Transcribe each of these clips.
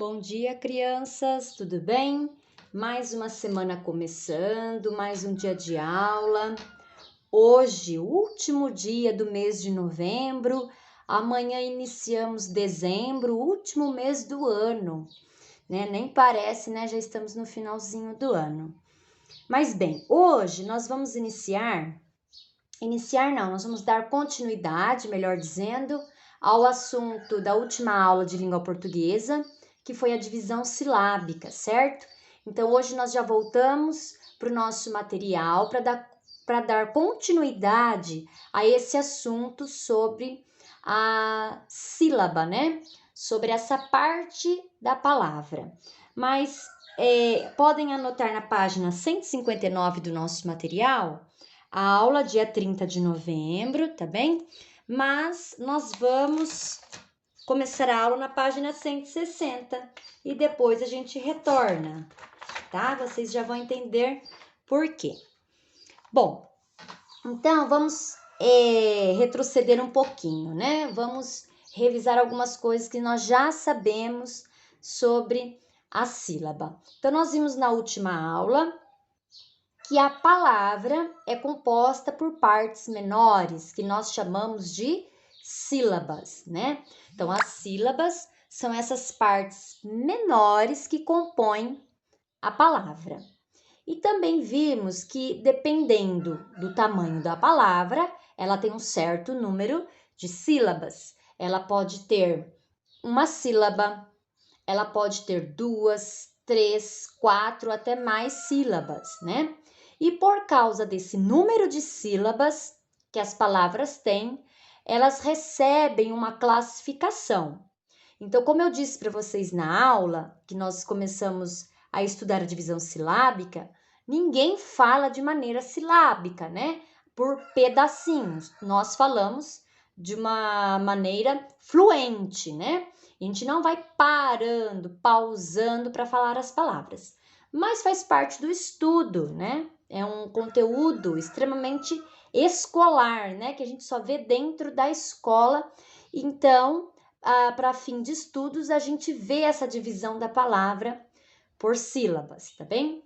Bom dia, crianças, tudo bem? Mais uma semana começando, mais um dia de aula. Hoje, o último dia do mês de novembro, amanhã iniciamos dezembro, o último mês do ano, né? Nem parece, né? Já estamos no finalzinho do ano. Mas bem, hoje nós vamos nós vamos dar continuidade, melhor dizendo, ao assunto da última aula de língua portuguesa, que foi a divisão silábica, certo? Então, hoje nós já voltamos para o nosso material para dar continuidade a esse assunto sobre a sílaba, né? Sobre essa parte da palavra. Mas podem anotar na página 159 do nosso material a aula dia 30 de novembro, tá bem? Mas nós vamos começar a aula na página 160 e depois a gente retorna, tá? Vocês já vão entender por quê. Bom, então vamos retroceder um pouquinho, né? Vamos revisar algumas coisas que nós já sabemos sobre a sílaba. Então, nós vimos na última aula que a palavra é composta por partes menores, que nós chamamos de sílabas, né? Então, as sílabas são essas partes menores que compõem a palavra. E também vimos que, dependendo do tamanho da palavra, ela tem um certo número de sílabas. Ela pode ter uma sílaba, ela pode ter 2, 3, 4, até mais sílabas, né? E por causa desse número de sílabas que as palavras têm, elas recebem uma classificação. Então, como eu disse para vocês na aula, que nós começamos a estudar a divisão silábica, ninguém fala de maneira silábica, né? Por pedacinhos. Nós falamos de uma maneira fluente, né? A gente não vai parando, pausando para falar as palavras. Mas faz parte do estudo, né? É um conteúdo extremamente escolar, né? Que a gente só vê dentro da escola. Então, para fim de estudos, a gente vê essa divisão da palavra por sílabas, tá bem?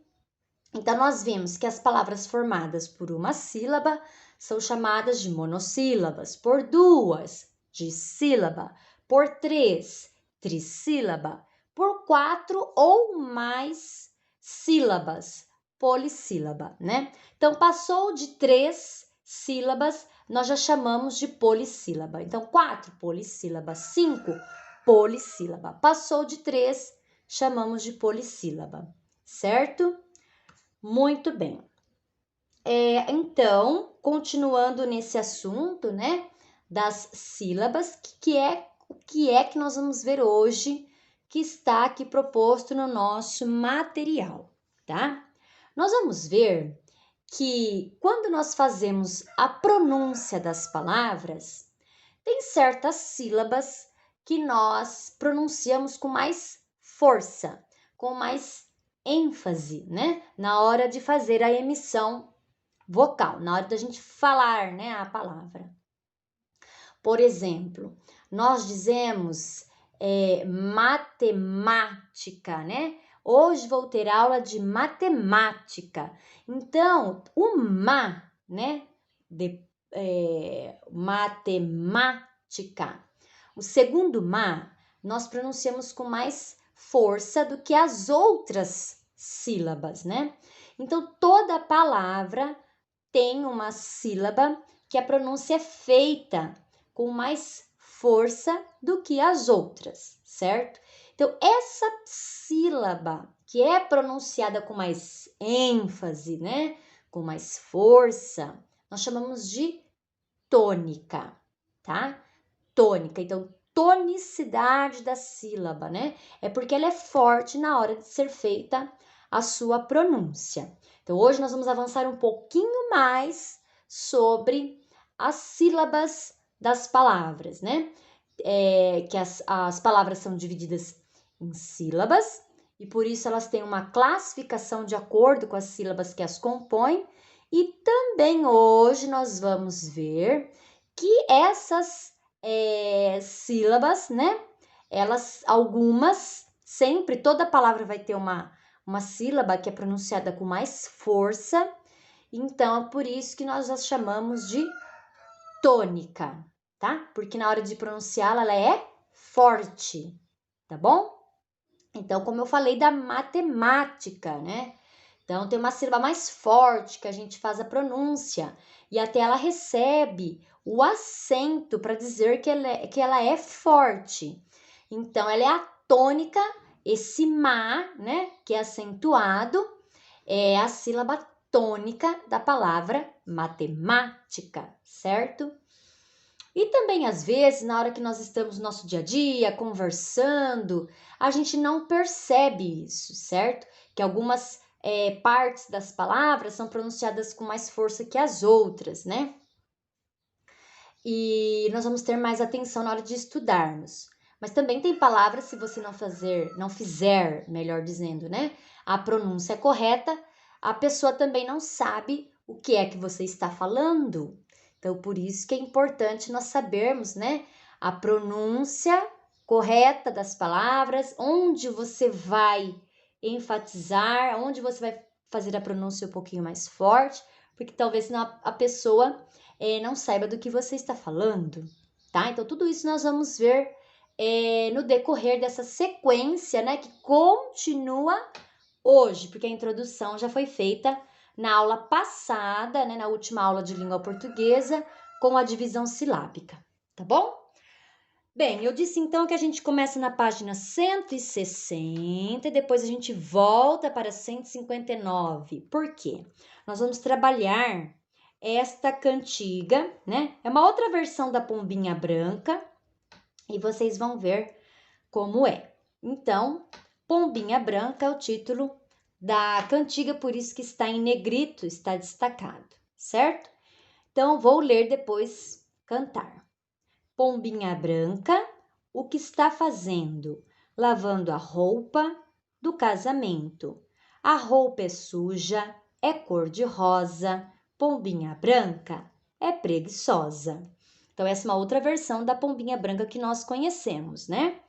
Então, nós vimos que as palavras formadas por uma sílaba são chamadas de monossílabas, por duas, dissílaba, por três, trissílaba, por 4 ou mais sílabas, polissílaba, né? Então, passou de 3 sílabas, nós já chamamos de polissílaba. Então, 4, polissílaba, 5, polissílaba. Passou de 3, chamamos de polissílaba, certo? Muito bem. Então, continuando nesse assunto, né, das sílabas, o que é que nós vamos ver hoje, que está aqui proposto no nosso material, tá? Nós vamos ver que quando nós fazemos a pronúncia das palavras, tem certas sílabas que nós pronunciamos com mais força, com mais ênfase, né? Na hora de fazer a emissão vocal, na hora da gente falar, né, a palavra. Por exemplo, nós dizemos matemática, né? Hoje vou ter aula de matemática. Então, o ma, né? Matemática. O segundo ma, nós pronunciamos com mais força do que as outras sílabas, né? Então, toda palavra tem uma sílaba que a pronúncia é feita com mais força do que as outras, certo? Então, essa sílaba que é pronunciada com mais ênfase, né? Com mais força, nós chamamos de tônica, tá? Tônica. Então, tonicidade da sílaba, né? É porque ela é forte na hora de ser feita a sua pronúncia. Então, hoje nós vamos avançar um pouquinho mais sobre as sílabas das palavras, né? Que as palavras são divididas em sílabas e por isso elas têm uma classificação de acordo com as sílabas que as compõem. E também hoje nós vamos ver que essas sílabas, né? Algumas Sempre, toda palavra vai ter uma sílaba que é pronunciada com mais força. Então, é por isso que nós as chamamos de tônica, tá? Porque na hora de pronunciá-la, ela é forte, tá bom? Então, como eu falei da matemática, né? Então, tem uma sílaba mais forte que a gente faz a pronúncia e até ela recebe o acento para dizer que ela é forte. Então, ela é a tônica, esse má, né, que é acentuado, é a sílaba tônica da palavra matemática, certo? E também, às vezes, na hora que nós estamos no nosso dia a dia, conversando, a gente não percebe isso, certo? Que algumas partes das palavras são pronunciadas com mais força que as outras, né? E nós vamos ter mais atenção na hora de estudarmos. Mas também tem palavras, se você não fizer, melhor dizendo, né? A pronúncia correta, a pessoa também não sabe o que é que você está falando. Então, por isso que é importante nós sabermos, né? A pronúncia correta das palavras, onde você vai enfatizar, onde você vai fazer a pronúncia um pouquinho mais forte, porque talvez a pessoa não saiba do que você está falando, tá? Então, tudo isso nós vamos ver no decorrer dessa sequência, né? Que continua hoje, porque a introdução já foi feita na aula passada, né? Na última aula de língua portuguesa, com a divisão silábica, tá bom? Bem, eu disse então que a gente começa na página 160 e depois a gente volta para 159. Por quê? Nós vamos trabalhar esta cantiga, né? É uma outra versão da Pombinha Branca e vocês vão ver como é. Então, Pombinha Branca é o título da cantiga, por isso que está em negrito, está destacado, certo? Então, vou ler depois cantar. Pombinha branca, o que está fazendo? Lavando a roupa do casamento. A roupa é suja, é cor-de-rosa. Pombinha branca é preguiçosa. Então, essa é uma outra versão da Pombinha Branca que nós conhecemos, né?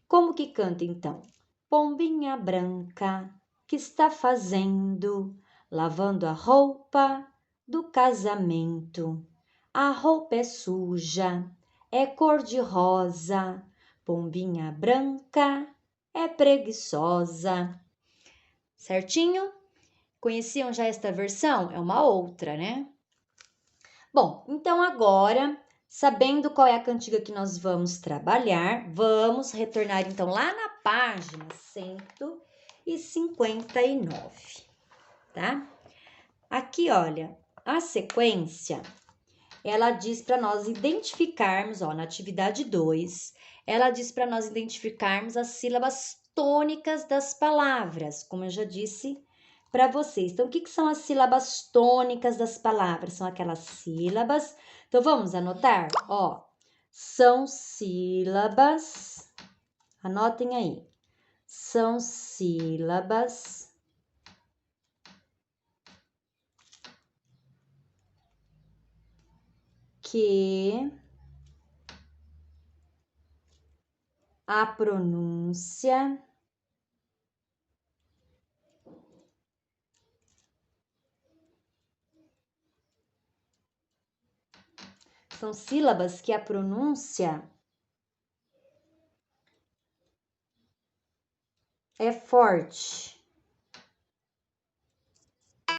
Como que canta então? Pombinha branca, que está fazendo? Lavando a roupa do casamento. A roupa é suja, é cor-de-rosa. Pombinha branca é preguiçosa. Certinho? Conheciam já esta versão? É uma outra, né? Bom, então agora, sabendo qual é a cantiga que nós vamos trabalhar, vamos retornar então lá na página 159, tá? Aqui, olha, a sequência, ela diz para nós identificarmos, ó, na atividade 2, ela diz para nós identificarmos as sílabas tônicas das palavras, como eu já disse para vocês. Então, o que são as sílabas tônicas das palavras? São aquelas sílabas. Então, vamos anotar? Ó, são sílabas, anotem aí, são sílabas que a pronúncia são sílabas que a pronúncia é forte.